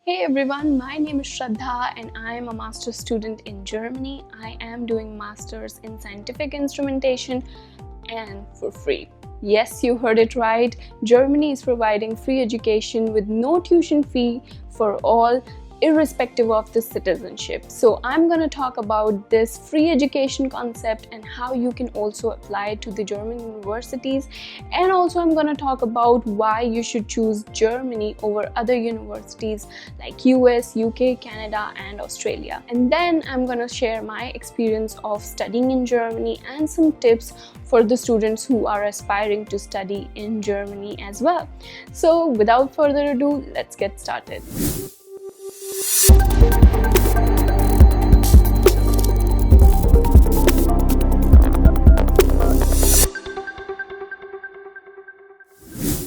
Hey everyone, my name is Shraddha and I am a master's student in Germany. I am doing masters in scientific instrumentation and for free. Yes, you heard it right. Germany is providing free education with no tuition fee for all, irrespective of the citizenship. So I'm going to talk about this free education concept and how you can also apply it to the German universities. And also I'm going to talk about why you should choose Germany over other universities like US, UK, Canada, and Australia. And then I'm going to share my experience of studying in Germany and some tips for the students who are aspiring to study in Germany as well. So without further ado, let's get started.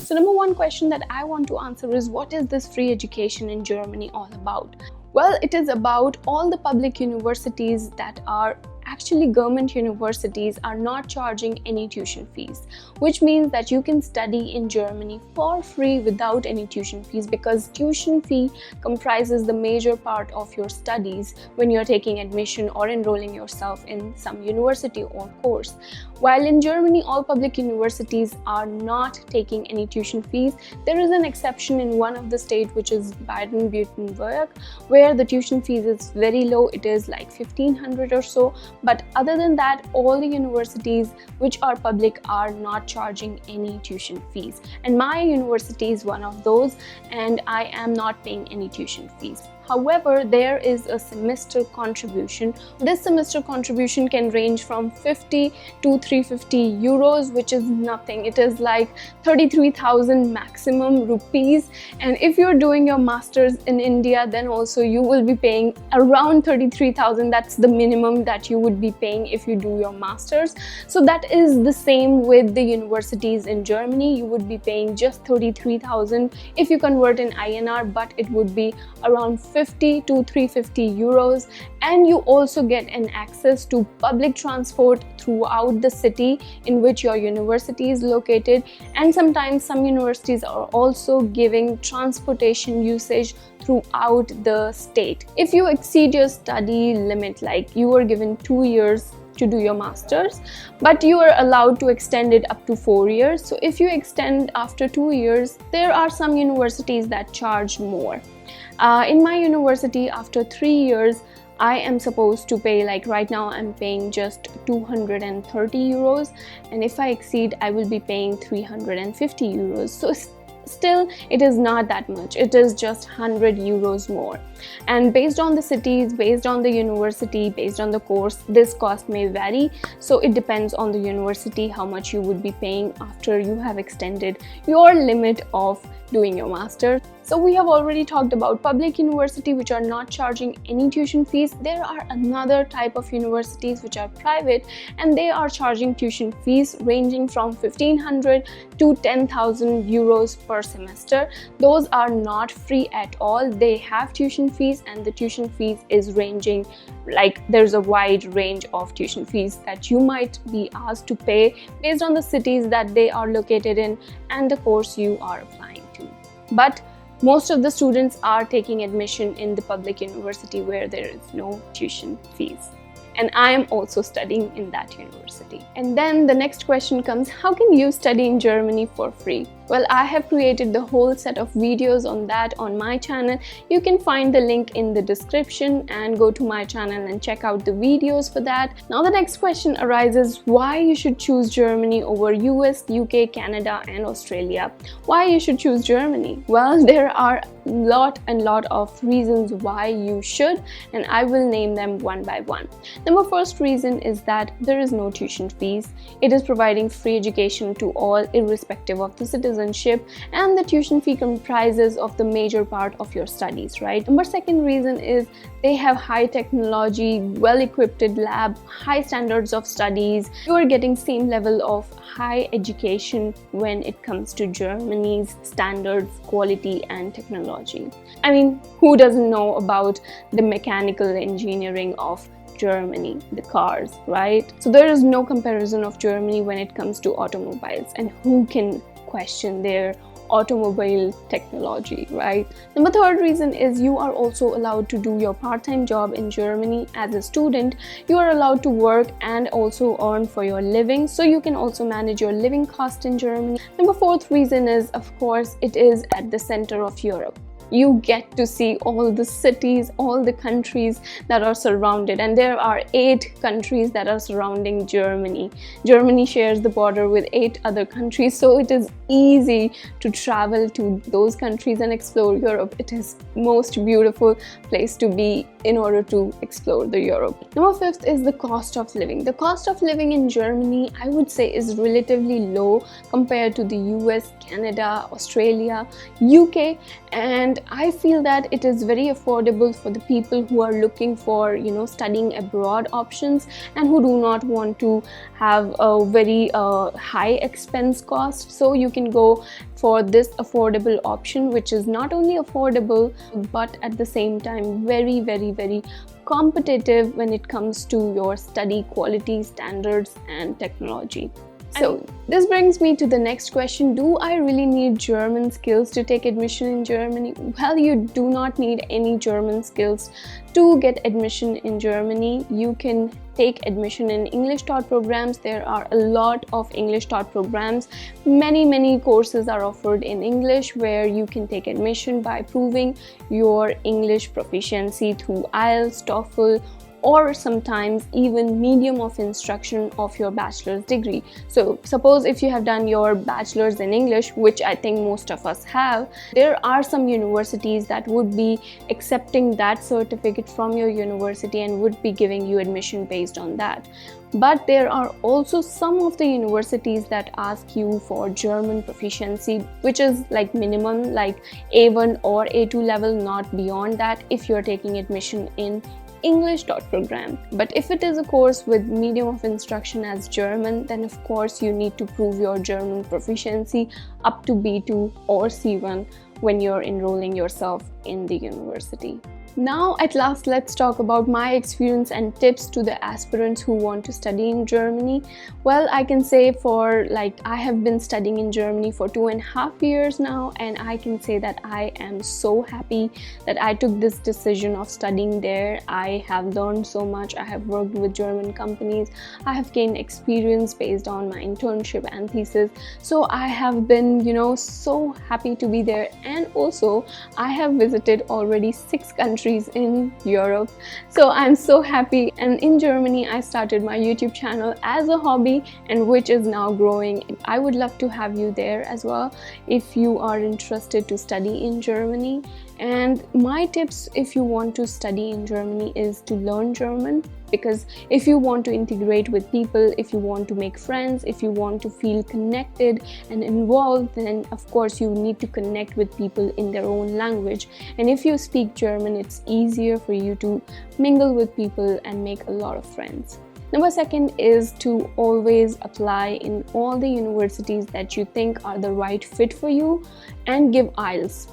So number one question that I want to answer is, what is this free education in Germany all about? Well, it is about all the public universities that are actually government universities are not charging any tuition fees, which means that you can study in Germany for free without any tuition fees, because tuition fee comprises the major part of your studies when you're taking admission or enrolling yourself in some university or course. While in Germany all public universities are not taking any tuition fees, there is an exception in one of the states, which is Baden-Württemberg, where the tuition fees is very low. It is like 1500 or so. But other than that, all the universities which are public are not charging any tuition fees. And my university is one of those, and I am not paying any tuition fees. However, there is a semester contribution. This semester contribution can range from 50 to 350 euros, which is nothing. It is like 33,000 maximum rupees. And if you're doing your masters in India, then also you will be paying around 33,000. That's the minimum that you would be paying if you do your masters. So that is the same with the universities in Germany. You would be paying just 33,000 if you convert in INR, but it would be around 50 to 350 euros. And you also get an access to public transport throughout the city in which your university is located. And sometimes some universities are also giving transportation usage throughout the state. If you exceed your study limit, like you were given 2 years to do your masters, but you are allowed to extend it up to 4 years. So if you extend after 2 years, there are some universities that charge more. In my university, after 3 years, I am supposed to pay, like right now I'm paying just 230 euros, and if I exceed, I will be paying 350 euros. So still, it is not that much. It is just 100 euros more. And based on the cities, based on the university, based on the course, this cost may vary. So it depends on the university how much you would be paying after you have extended your limit of doing your master. So we have already talked about public university which are not charging any tuition fees. There are another type of universities which are private, and they are charging tuition fees ranging from 1500 to 10,000 euros per semester. Those are not free at all. They have tuition fees, and the tuition fees is ranging, like there's a wide range of tuition fees that you might be asked to pay based on the cities that they are located in and the course you are applying to. But most of the students are taking admission in the public university where there is no tuition fees. And I am also studying in that university. And then the next question comes, how can you study in Germany for free? Well, I have created the whole set of videos on that on my channel. You can find the link in the description and go to my channel and check out the videos for that. Now the next question arises, why you should choose Germany over US, UK, Canada, and Australia? Why you should choose Germany? Well, there are a lot of reasons why you should, and I will name them one by one. Number first reason is that there is no tuition fees. It is providing free education to all, irrespective of the citizenship, and the tuition fee comprises of the major part of your studies, right? Number second reason is they have high technology, well-equipped lab, high standards of studies. You are getting same level of high education when it comes to Germany's standards, quality, and technology. I mean, who doesn't know about the mechanical engineering of Germany, the cars, right? So there is no comparison of Germany when it comes to automobiles, and who can question their automobile technology, right? Number third reason is you are also allowed to do your part-time job in Germany. As a student, you are allowed to work and also earn for your living, so you can also manage your living cost in Germany. Number fourth reason is, of course, it is at the center of Europe. You get to see all the cities, all the countries that are surrounded, and there are 8 countries that are surrounding Germany. Germany shares the border with 8 other countries, so it is easy to travel to those countries and explore Europe. It is most beautiful place to be in order to explore the Europe. Number 5th is the cost of living. The cost of living in Germany, I would say, is relatively low compared to the US, Canada, Australia, UK, and I feel that it is very affordable for the people who are looking for, studying abroad options and who do not want to have a very high expense cost. So you can go for this affordable option, which is not only affordable but at the same time very, very, very competitive when it comes to your study quality, standards and technology. So this brings me to the next question. Do I really need German skills to take admission in Germany? Well, you do not need any German skills to get admission in Germany. You can take admission in English taught programs. There are a lot of English taught programs. Many courses are offered in English where you can take admission by proving your English proficiency through IELTS, TOEFL, or sometimes even medium of instruction of your bachelor's degree. So suppose if you have done your bachelor's in English, which I think most of us have, there are some universities that would be accepting that certificate from your university and would be giving you admission based on that. But there are also some of the universities that ask you for German proficiency, which is like minimum, like A1 or A2 level, not beyond that, if you're taking admission in English taught program. But if it is a course with medium of instruction as German, then of course you need to prove your German proficiency up to B2 or C1 when you're enrolling yourself in the university. Now at last, let's talk about my experience and tips to the aspirants who want to study in Germany. Well, I can say I have been studying in Germany for 2.5 years now, and I can say that I am so happy that I took this decision of studying there. I have learned so much. I have worked with German companies. I have gained experience based on my internship and thesis. So I have been, so happy to be there. And also I have visited already 6 countries in Europe, so I'm so happy. And in Germany I started my YouTube channel as a hobby, and which is now growing. I would love to have you there as well if you are interested to study in Germany. And my tips if you want to study in Germany is to learn German, because if you want to integrate with people, if you want to make friends, if you want to feel connected and involved, then of course you need to connect with people in their own language. And if you speak German, it's easier for you to mingle with people and make a lot of friends. Number 2 is to always apply in all the universities that you think are the right fit for you and give IELTS.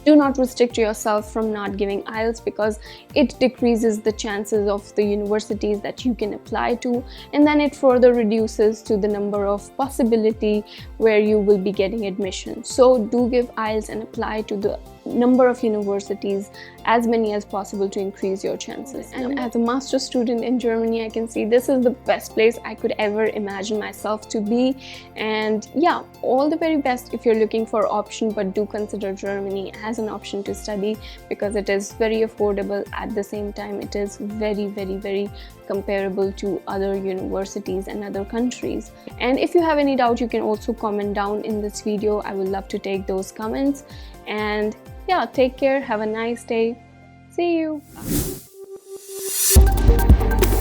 Do not restrict yourself from not giving IELTS, because it decreases the chances of the universities that you can apply to, and then it further reduces to the number of possibility where you will be getting admission. So do give IELTS and apply to the number of universities, as many as possible, to increase your chances. And as a master student in Germany, I can see this is the best place I could ever imagine myself to be. And yeah, all the very best if you're looking for option, but do consider Germany as an option to study, because it is very affordable. At the same time, it is very, very, very comparable to other universities and other countries. And if you have any doubt, you can also comment down in this video. I would love to take those comments. And yeah, take care, have a nice day, see you. Bye.